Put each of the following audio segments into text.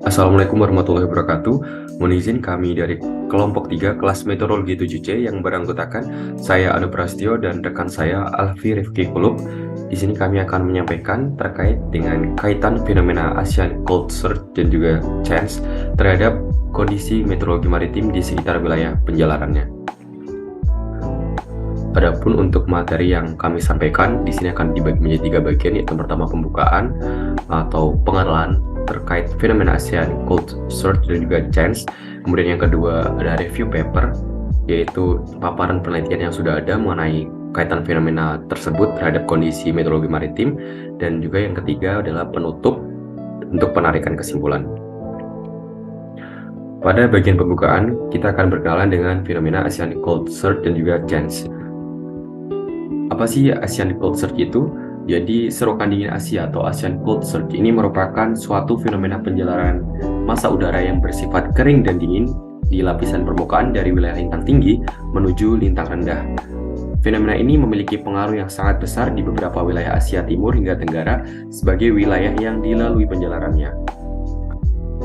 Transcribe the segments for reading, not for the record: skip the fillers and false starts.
Assalamualaikum warahmatullahi wabarakatuh. Mohon izin kami dari kelompok 3 kelas meteorologi 7C yang beranggotakan saya Anu Prastio dan rekan saya Alfi Rifki Kulub. Di sini kami akan menyampaikan terkait dengan kaitan fenomena Asian Cold Surge dan juga CHANCE terhadap kondisi meteorologi maritim di sekitar wilayah penjalarannya. Adapun untuk materi yang kami sampaikan di sini akan dibagi menjadi 3 bagian, yaitu pertama pembukaan atau pengenalan terkait fenomena Asian Cold Surge dan juga CHANCE. Kemudian yang kedua ada review paper, yaitu paparan penelitian yang sudah ada mengenai kaitan fenomena tersebut terhadap kondisi meteorologi maritim. Dan juga yang ketiga adalah penutup untuk penarikan kesimpulan. Pada bagian pembukaan, kita akan berkenalan dengan fenomena Asian Cold Surge dan juga CHANCE. Apa sih Asian Cold Surge itu? Jadi, serokan dingin Asia atau Asian Cold Surge ini merupakan suatu fenomena penjalaran massa udara yang bersifat kering dan dingin di lapisan permukaan dari wilayah lintang tinggi menuju lintang rendah. Fenomena ini memiliki pengaruh yang sangat besar di beberapa wilayah Asia Timur hingga Tenggara sebagai wilayah yang dilalui penjalarannya.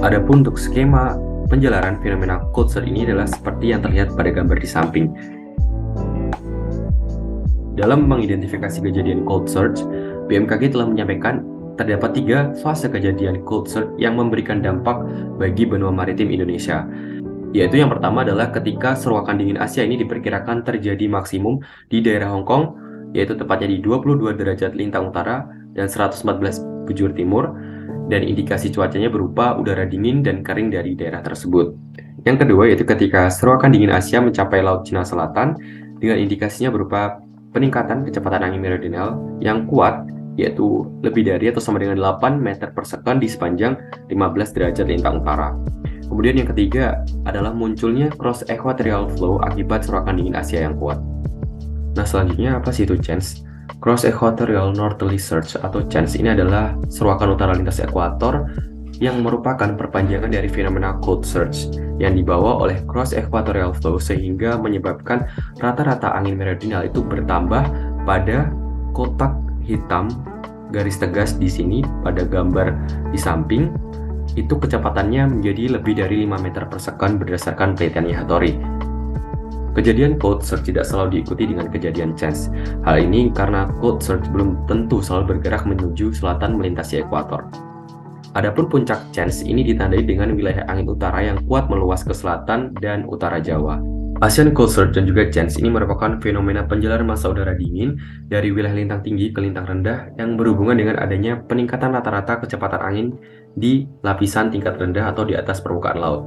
Adapun untuk skema penjalaran fenomena Cold Surge ini adalah seperti yang terlihat pada gambar di samping. Dalam mengidentifikasi kejadian Cold Surge, BMKG telah menyampaikan terdapat 3 fase kejadian Cold Surge yang memberikan dampak bagi benua maritim Indonesia. Yaitu yang pertama adalah ketika seruakan dingin Asia ini diperkirakan terjadi maksimum di daerah Hong Kong, yaitu tepatnya di 22 derajat lintang utara dan 114 bujur timur, dan indikasi cuacanya berupa udara dingin dan kering dari daerah tersebut. Yang kedua yaitu ketika seruakan dingin Asia mencapai Laut Cina Selatan dengan indikasinya berupa peningkatan kecepatan angin meridional yang kuat, yaitu lebih dari atau sama dengan 8 meter per second di sepanjang 15 derajat lintang utara. Kemudian yang ketiga adalah munculnya cross equatorial flow akibat seruakan dingin Asia yang kuat. Nah, selanjutnya apa sih itu CHANCE? Cross equatorial northerly surge atau CHANCE ini adalah seruakan utara lintas ekuator yang merupakan perpanjangan dari fenomena cold surge yang dibawa oleh cross equatorial flow sehingga menyebabkan rata-rata angin meridional itu bertambah pada kotak hitam garis tegas di sini pada gambar di samping. Itu kecepatannya menjadi lebih dari 5 meter per second berdasarkan penelitian Hattori. Kejadian cold surge tidak selalu diikuti dengan kejadian CHANCE. Hal ini karena cold surge belum tentu selalu bergerak menuju selatan melintasi ekuator. Adapun puncak CHANCE ini ditandai dengan wilayah angin utara yang kuat meluas ke selatan dan utara Jawa. Asian Cold Surge dan juga CHANCE ini merupakan fenomena penjalaran massa udara dingin dari wilayah lintang tinggi ke lintang rendah yang berhubungan dengan adanya peningkatan rata-rata kecepatan angin di lapisan tingkat rendah atau di atas permukaan laut.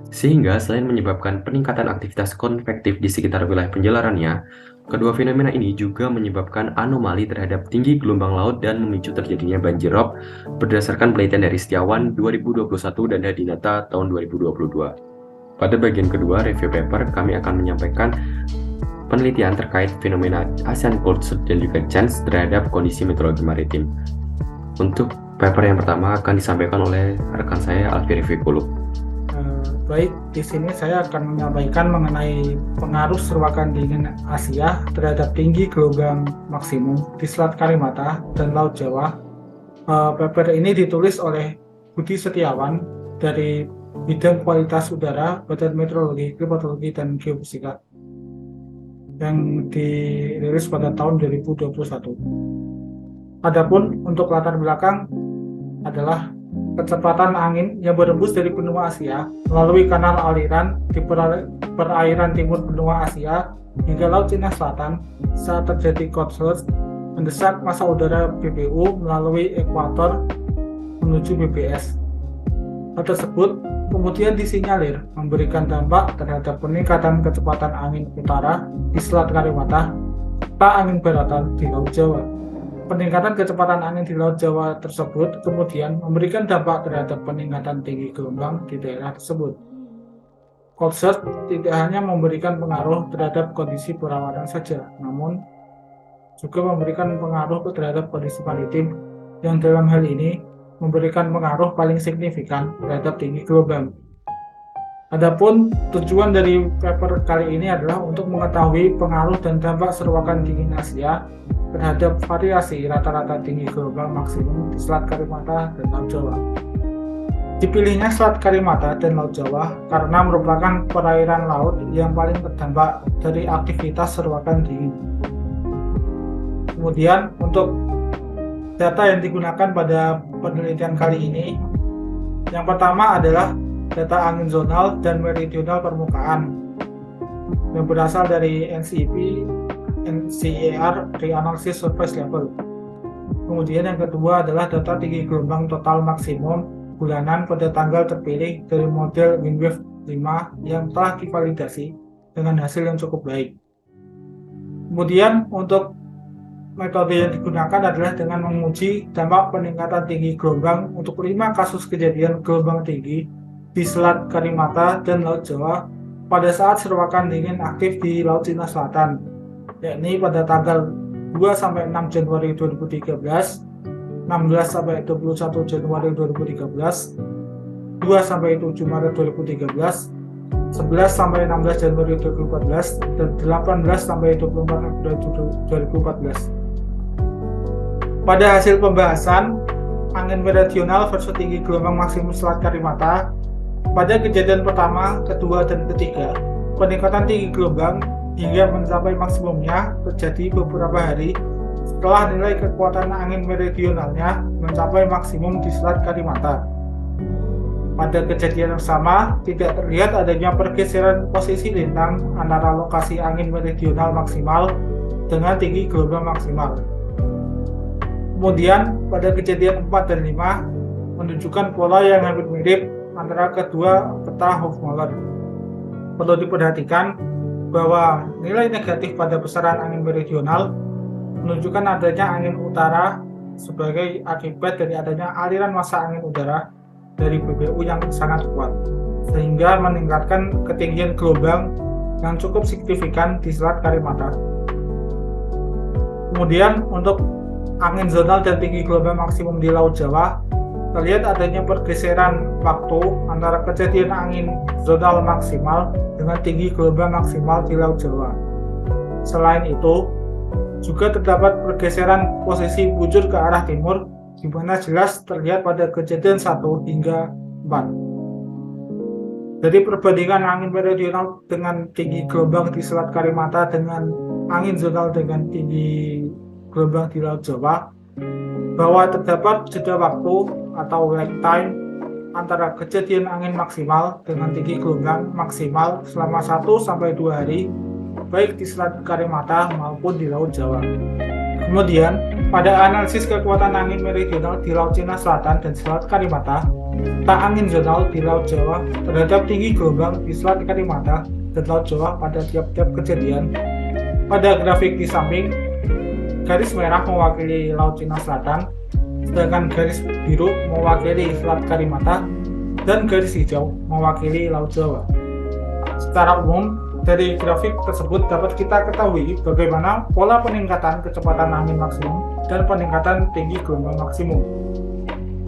Sehingga selain menyebabkan peningkatan aktivitas konvektif di sekitar wilayah penjalarannya, kedua fenomena ini juga menyebabkan anomali terhadap tinggi gelombang laut dan memicu terjadinya banjir rob berdasarkan penelitian dari Setiawan 2021 dan Hadinata tahun 2022. Pada bagian kedua review paper, kami akan menyampaikan penelitian terkait fenomena Asian Cold Surge dan juga CHANCE terhadap kondisi meteorologi maritim. Untuk paper yang pertama akan disampaikan oleh rekan saya Alfi Rifki Kulub. Baik, di sini saya akan menyampaikan mengenai pengaruh seruakan dingin Asia terhadap tinggi gelombang maksimum di Selat Karimata dan Laut Jawa. Paper ini ditulis oleh Budi Setiawan dari Bidang Kualitas Udara, Badan Meteorologi, Klimatologi, dan Geofisika yang dirilis pada tahun 2021. Adapun untuk latar belakang adalah kecepatan angin yang berembus dari benua Asia melalui kanal aliran di perairan timur benua Asia hingga Laut Cina Selatan saat terjadi cold surge mendesak massa udara BBU melalui ekuator menuju BBS. Hal tersebut kemudian disinyalir memberikan dampak terhadap peningkatan kecepatan angin utara di Selat Karimata serta angin baratan di Laut Jawa. Peningkatan kecepatan angin di Laut Jawa tersebut kemudian memberikan dampak terhadap peningkatan tinggi gelombang di daerah tersebut. Cold surge tidak hanya memberikan pengaruh terhadap kondisi perawanan saja, namun juga memberikan pengaruh terhadap kondisi maritim yang dalam hal ini memberikan pengaruh paling signifikan terhadap tinggi gelombang. Adapun tujuan dari paper kali ini adalah untuk mengetahui pengaruh dan dampak seruakan dingin Asia terhadap variasi rata-rata tinggi gelombang maksimum di Selat Karimata dan Laut Jawa. Dipilihnya Selat Karimata dan Laut Jawa karena merupakan perairan laut yang paling terdampak dari aktivitas serokan dingin. Kemudian untuk data yang digunakan pada penelitian kali ini, yang pertama adalah data angin zonal dan meridional permukaan yang berasal dari NCER Reanalysis Surface Level. Kemudian yang kedua adalah data tinggi gelombang total maksimum bulanan pada tanggal terpilih dari model WinWave 5 yang telah divalidasi dengan hasil yang cukup baik. Kemudian untuk metode yang digunakan adalah dengan menguji dampak peningkatan tinggi gelombang untuk 5 kasus kejadian gelombang tinggi di Selat Karimata dan Laut Jawa pada saat serokan dingin aktif di Laut Cina Selatan, yakni pada tanggal 2-6 Januari 2013, 16-21 Januari 2013, 2-7 Maret 2013, 11-16 Januari 2014, dan 18-24 April 2014. Pada hasil pembahasan angin meridional versus tinggi gelombang maksimum Selat Karimata, pada kejadian pertama, kedua, dan ketiga, peningkatan tinggi gelombang hingga mencapai maksimumnya terjadi beberapa hari setelah nilai kekuatan angin meridionalnya mencapai maksimum di Selat Karimata. Pada kejadian yang sama, tidak terlihat adanya pergeseran posisi lintang antara lokasi angin meridional maksimal dengan tinggi gelombang maksimal. Kemudian, pada kejadian 4 dan 5, menunjukkan pola yang hampir mirip antara kedua peta Hofmoller. Perlu diperhatikan bahwa nilai negatif pada besaran angin meridional menunjukkan adanya angin utara sebagai akibat dari adanya aliran massa angin udara dari BBU yang sangat kuat, sehingga meningkatkan ketinggian gelombang yang cukup signifikan di Selat Karimata. Kemudian untuk angin zonal dan tinggi gelombang maksimum di Laut Jawa, terlihat adanya pergeseran waktu antara kejadian angin zonal maksimal dengan tinggi gelombang maksimal di Laut Jawa. Selain itu, juga terdapat pergeseran posisi bujur ke arah timur, di mana jelas terlihat pada kejadian 1 hingga 4. Dari perbandingan angin meridional dengan tinggi gelombang di Selat Karimata dengan angin zonal dengan tinggi gelombang di Laut Jawa, bahwa terdapat jeda waktu atau lag time antara kejadian angin maksimal dengan tinggi gelombang maksimal selama 1-2 hari baik di Selat Karimata maupun di Laut Jawa. Kemudian, pada analisis kekuatan angin meridional di Laut Cina Selatan dan Selat Karimata, serta angin zonal di Laut Jawa terhadap tinggi gelombang di Selat Karimata dan Laut Jawa pada tiap-tiap kejadian. Pada grafik di samping, garis merah mewakili Laut Cina Selatan, sedangkan garis biru mewakili Selat Karimata, dan garis hijau mewakili Laut Jawa. Secara umum, dari grafik tersebut dapat kita ketahui bagaimana pola peningkatan kecepatan angin maksimum dan peningkatan tinggi gelombang maksimum.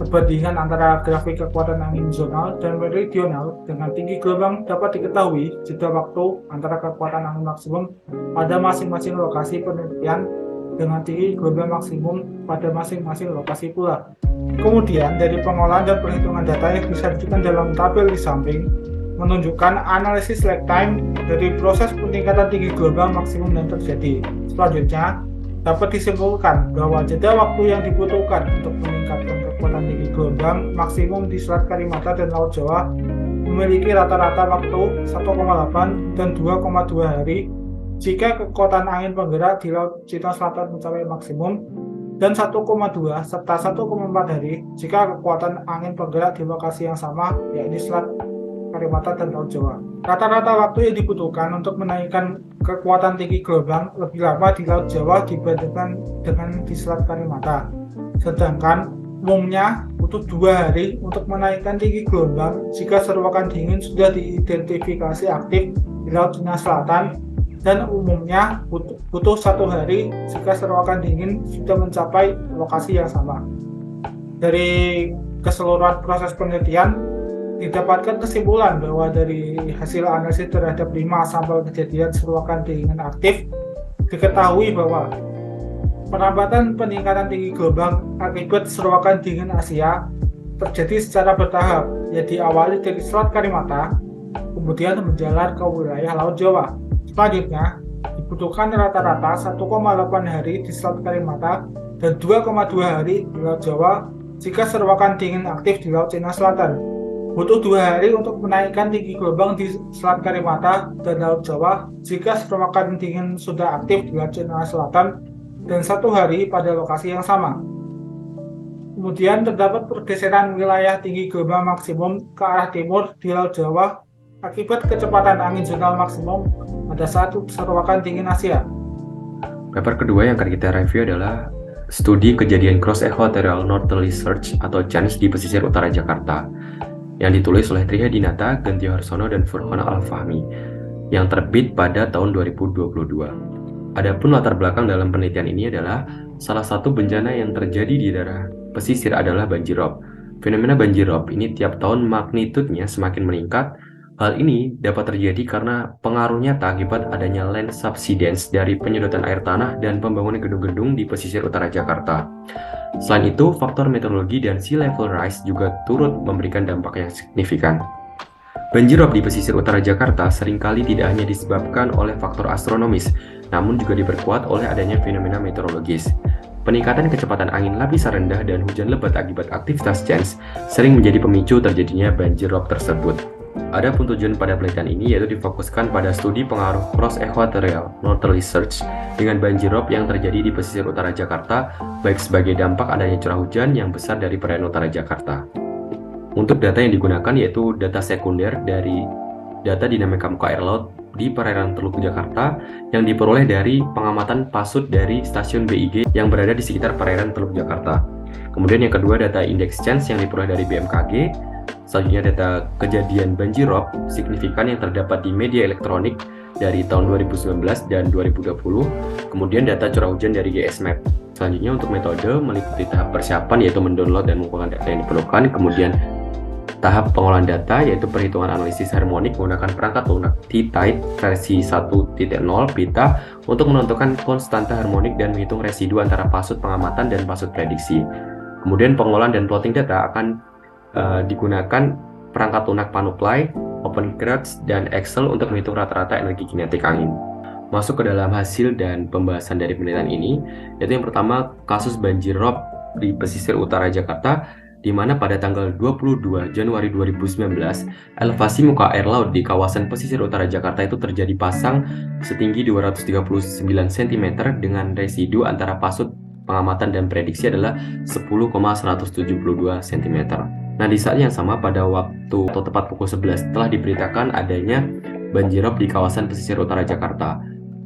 Perbandingan antara grafik kekuatan angin zonal dan meridional dengan tinggi gelombang dapat diketahui jeda waktu antara kekuatan angin maksimum pada masing-masing lokasi penelitian dengan tinggi gelombang maksimum pada masing-masing lokasi pula. Kemudian, dari pengolahan dan perhitungan data yang disajikan dalam tabel di samping, menunjukkan analisis lag time dari proses peningkatan tinggi gelombang maksimum yang terjadi. Selanjutnya, dapat disimpulkan bahwa jeda waktu yang dibutuhkan untuk meningkatkan kekuatan tinggi gelombang maksimum di Selat Karimata dan Laut Jawa memiliki rata-rata waktu 1,8 dan 2,2 hari jika kekuatan angin penggerak di Laut Cina Selatan mencapai maksimum, dan 1,2 serta 1,4 hari jika kekuatan angin penggerak di lokasi yang sama, yakni Selat Karimata dan Laut Jawa. Rata-rata waktu yang dibutuhkan untuk menaikkan kekuatan tinggi gelombang lebih lama di Laut Jawa dibandingkan dengan di Selat Karimata. Sedangkan umumnya butuh 2 hari untuk menaikkan tinggi gelombang jika serokan dingin sudah diidentifikasi aktif di Laut Cina Selatan, dan umumnya butuh 1 hari jika serokan dingin sudah mencapai lokasi yang sama. Dari keseluruhan proses penelitian, didapatkan kesimpulan bahwa dari hasil analisis terhadap 5 sampel kejadian serokan dingin aktif, diketahui bahwa penambatan peningkatan tinggi gelombang akibat serokan dingin Asia terjadi secara bertahap, yaitu diawali dari Selat Karimata, kemudian menjalar ke wilayah Laut Jawa. Selanjutnya, dibutuhkan rata-rata 1,8 hari di Selat Karimata dan 2,2 hari di Laut Jawa jika seruakan dingin aktif di Laut Cina Selatan. Butuh 2 hari untuk menaikkan tinggi gelombang di Selat Karimata dan Laut Jawa jika seruakan dingin sudah aktif di Laut Cina Selatan dan 1 hari pada lokasi yang sama. Kemudian terdapat pergeseran wilayah tinggi gelombang maksimum ke arah timur di Laut Jawa akibat kecepatan angin zonal maksimum pada saat seruakan dingin Asia. Paper kedua yang akan kita review adalah studi kejadian Cross Equatorial Northerly Surge atau CENS di pesisir utara Jakarta yang ditulis oleh Triha Dinata, Gentio Harsono, dan Furqan Al-Fahmi yang terbit pada tahun 2022. Adapun latar belakang dalam penelitian ini adalah salah satu bencana yang terjadi di daerah pesisir adalah banjirop. Fenomena banjirop ini tiap tahun magnitudenya semakin meningkat. Hal ini dapat terjadi karena pengaruh nyata akibat adanya land subsidence dari penyedotan air tanah dan pembangunan gedung-gedung di pesisir utara Jakarta. Selain itu, faktor meteorologi dan sea level rise juga turut memberikan dampak yang signifikan. Banjirop di pesisir utara Jakarta seringkali tidak hanya disebabkan oleh faktor astronomis, namun juga diperkuat oleh adanya fenomena meteorologis. Peningkatan kecepatan angin lapisan rendah dan hujan lebat akibat aktivitas CENS sering menjadi pemicu terjadinya banjirop tersebut. Adapun tujuan pada penelitian ini yaitu difokuskan pada studi pengaruh Cross Equatorial Northerly Surge dengan banjirop yang terjadi di pesisir utara Jakarta, baik sebagai dampak adanya curah hujan yang besar dari perairan utara Jakarta. Untuk data yang digunakan yaitu data sekunder dari data dinamika muka air laut di perairan Teluk Jakarta yang diperoleh dari pengamatan pasut dari stasiun BIG yang berada di sekitar perairan Teluk Jakarta. Kemudian yang kedua data indeks CENS yang diperoleh dari BMKG. Selanjutnya data kejadian banjirop signifikan yang terdapat di media elektronik dari tahun 2019 dan 2020. Kemudian data curah hujan dari GSMAP. Selanjutnya untuk metode meliputi tahap persiapan yaitu mendownload dan mengumpulkan data yang diperlukan. Kemudian tahap pengolahan data yaitu perhitungan analisis harmonik menggunakan perangkat lunak T-Tide versi 1.0 PITA untuk menentukan konstanta harmonik dan menghitung residu antara pasut pengamatan dan pasut prediksi. Kemudian pengolahan dan plotting data akan digunakan perangkat lunak Panoply, OpenCrux, dan Excel untuk menghitung rata-rata energi kinetik angin. Masuk ke dalam hasil dan pembahasan dari penelitian ini, yaitu yang pertama kasus banjirop di pesisir utara Jakarta, di mana pada tanggal 22 Januari 2019, elevasi muka air laut di kawasan pesisir utara Jakarta itu terjadi pasang setinggi 239 cm dengan residu antara pasut pengamatan dan prediksi adalah 10,172 cm. Nah, di saat yang sama pada waktu atau tepat pukul 11 telah diberitakan adanya banjirop di kawasan pesisir utara Jakarta.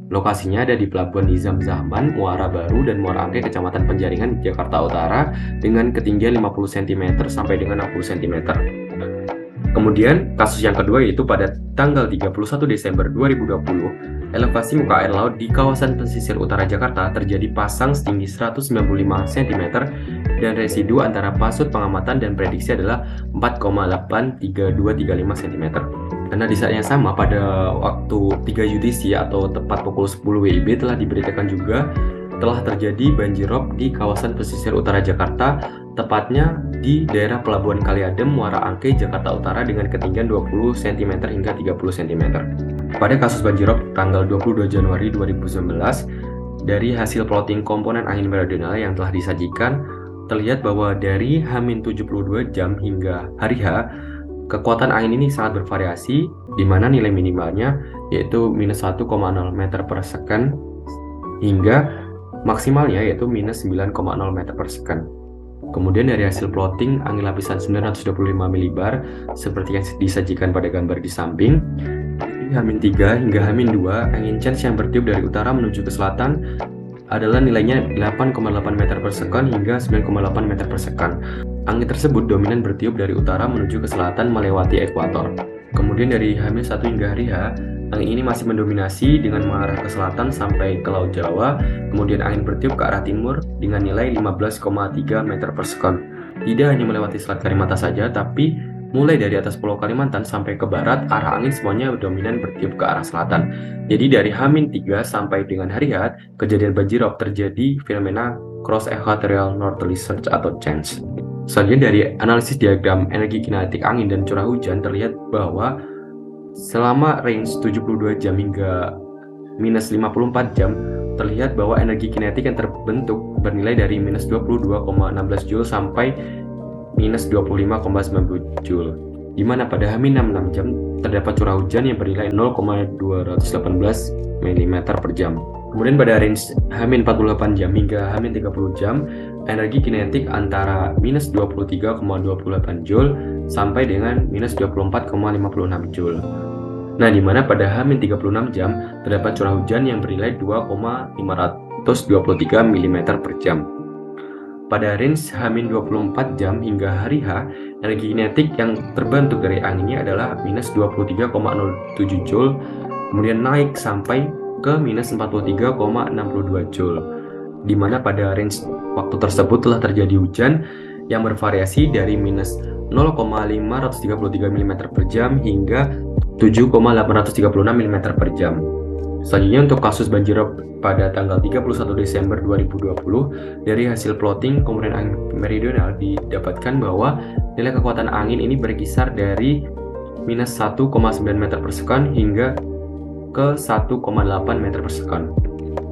Lokasinya ada di Pelabuhan Nizam Zahman, Muara Baru, dan Muara Angke, Kecamatan Penjaringan, Jakarta Utara, dengan ketinggian 50 cm sampai dengan 60 cm. Kemudian, kasus yang kedua yaitu pada tanggal 31 Desember 2020, elevasi muka air laut di kawasan pesisir utara Jakarta terjadi pasang setinggi 195 cm dan residu antara pasut pengamatan dan prediksi adalah 4,83235 cm. Karena di saat yang sama pada waktu 3 UTC atau tepat pukul 10 WIB telah diberitakan juga telah terjadi banjirop di kawasan pesisir utara Jakarta, tepatnya di daerah Pelabuhan Kaliadem, Muara Angke, Jakarta Utara dengan ketinggian 20 cm hingga 30 cm. Pada kasus banjirop tanggal 22 Januari 2019, dari hasil plotting komponen angin meridional yang telah disajikan, terlihat bahwa dari H-72 jam hingga hari H, kekuatan angin ini sangat bervariasi, di mana nilai minimalnya yaitu minus 1,0 meter per second hingga maksimalnya yaitu minus 9,0 meter per second. Kemudian dari hasil plotting angin lapisan 925 milibar seperti yang disajikan pada gambar di samping, H-3 hingga H-2 angin CENS yang bertiup dari utara menuju ke selatan adalah nilainya 8,8 meter per second hingga 9,8 meter per second. Angin tersebut dominan bertiup dari utara menuju ke selatan melewati ekuator. Kemudian dari H-1 hingga hari H, angin ini masih mendominasi dengan mengarah ke selatan sampai ke Laut Jawa, kemudian angin bertiup ke arah timur dengan nilai 15,3 meter per second. Tidak hanya melewati Selat Karimata saja, tapi mulai dari atas Pulau Kalimantan sampai ke barat, arah angin semuanya dominan bertiup ke arah selatan. Jadi dari H-3 sampai dengan hari H, kejadian banjirop terjadi fenomena Cross Equatorial Northerly Surge atau CENS. Selanjutnya dari analisis diagram energi kinetik angin dan curah hujan terlihat bahwa selama range 72 jam hingga minus 54 jam terlihat bahwa energi kinetik yang terbentuk bernilai dari minus 22,16 Joule sampai minus 25,90 Joule, di mana pada H-66 jam terdapat curah hujan yang bernilai 0,218 mm per jam. Kemudian pada range H-48 jam hingga H-30 jam, energi kinetik antara minus 23,28 Joule sampai dengan minus 24,56 Joule. Nah, di mana pada H-36 jam terdapat curah hujan yang bernilai 2,523 mm per jam. Pada range H-24 jam hingga hari H, energi kinetik yang terbentuk dari anginnya adalah minus 23,07 Joule, kemudian naik sampai ke minus 43,62 Joule, di mana pada range waktu tersebut telah terjadi hujan yang bervariasi dari minus 0,533 mm per jam hingga 7,836 mm per jam. Selanjutnya untuk kasus banjirop pada tanggal 31 Desember 2020, dari hasil plotting komponen angin meridional didapatkan bahwa nilai kekuatan angin ini berkisar dari minus 1,9 meter per sekon hingga ke 1,8 meter per sekon.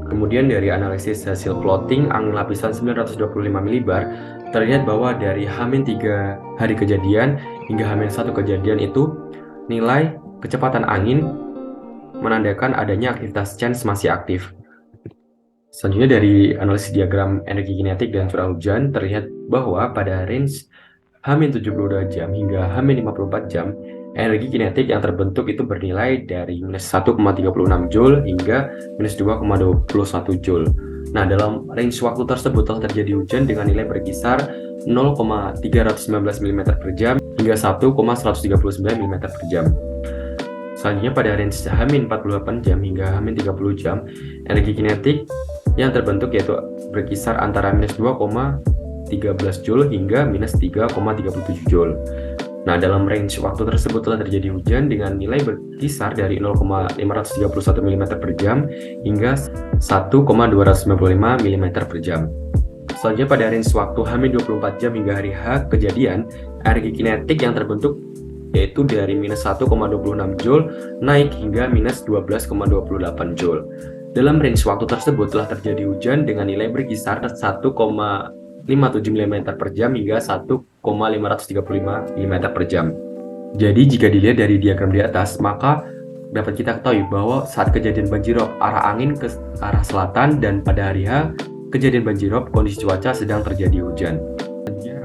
Kemudian dari analisis hasil plotting angin lapisan 925 milibar, terlihat bahwa dari H-3 hari kejadian hingga H-1 kejadian itu nilai kecepatan angin menandakan adanya aktivitas CHANCE masih aktif. Selanjutnya dari analisis diagram energi kinetik dan curah hujan terlihat bahwa pada range H-72 jam hingga H-54 jam, energi kinetik yang terbentuk itu bernilai dari minus 1,36 Joule hingga minus 2,21 Joule. Nah, dalam range waktu tersebut telah terjadi hujan dengan nilai berkisar 0,319 mm per jam hingga 1,139 mm per jam. Selanjutnya pada range H-48 jam hingga H-30 jam, energi kinetik yang terbentuk yaitu berkisar antara minus 2,13 Joule hingga minus 3,37 Joule. Nah, dalam range waktu tersebut telah terjadi hujan dengan nilai berkisar dari 0,531 mm per jam hingga 1,295 mm per jam. Selanjutnya pada range waktu H-24 jam hingga hari H kejadian, energi kinetik yang terbentuk yaitu dari minus 1,26 Joule naik hingga minus 12,28 Joule. Dalam range waktu tersebut telah terjadi hujan dengan nilai berkisar 1,57 mm per jam hingga 1,535 mm per jam. Jadi jika dilihat dari diagram di atas, maka dapat kita ketahui bahwa saat kejadian banjirop arah angin ke arah selatan dan pada hari H kejadian banjirop kondisi cuaca sedang terjadi hujan.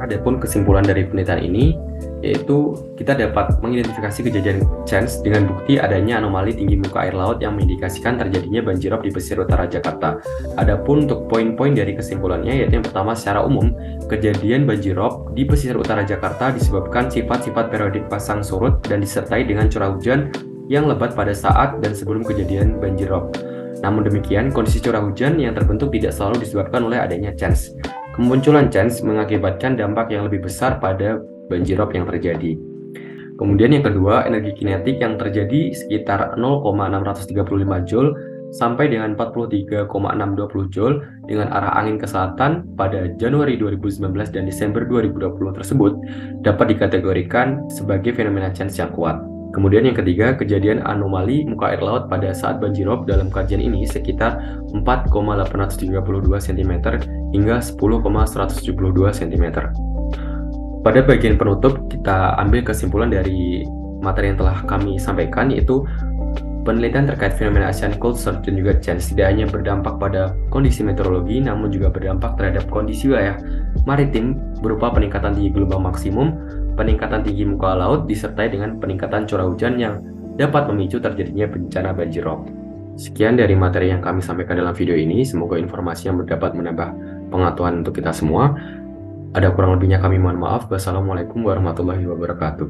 Adapun kesimpulan dari penelitian ini yaitu kita dapat mengidentifikasi kejadian CHANCE dengan bukti adanya anomali tinggi muka air laut yang mengindikasikan terjadinya banjirop di pesisir utara Jakarta. Adapun untuk poin-poin dari kesimpulannya yaitu yang pertama, secara umum kejadian banjirop di pesisir utara Jakarta disebabkan sifat-sifat periodik pasang surut dan disertai dengan curah hujan yang lebat pada saat dan sebelum kejadian banjirop. Namun demikian, kondisi curah hujan yang terbentuk tidak selalu disebabkan oleh adanya CHANCE. Kemunculan CHANCE mengakibatkan dampak yang lebih besar pada banjirop yang terjadi. Kemudian yang kedua, energi kinetik yang terjadi sekitar 0,635 Joule sampai dengan 43,620 Joule dengan arah angin ke selatan pada Januari 2019 dan Desember 2020 tersebut dapat dikategorikan sebagai fenomena CHANCE yang kuat. Kemudian yang ketiga, kejadian anomali muka air laut pada saat banjirop dalam kajian ini sekitar 4,832 cm hingga 10,172 cm. Pada bagian penutup, kita ambil kesimpulan dari materi yang telah kami sampaikan, yaitu penelitian terkait fenomena Asian Cold Surge dan juga CHANCE tidak hanya berdampak pada kondisi meteorologi, namun juga berdampak terhadap kondisi wilayah maritim berupa peningkatan tinggi gelombang maksimum, peningkatan tinggi muka laut, disertai dengan peningkatan curah hujan yang dapat memicu terjadinya bencana banjirop. Sekian dari materi yang kami sampaikan dalam video ini, semoga informasinya dapat menambah pengetahuan untuk kita semua. Ada kurang lebihnya kami mohon maaf. Wassalamualaikum warahmatullahi wabarakatuh.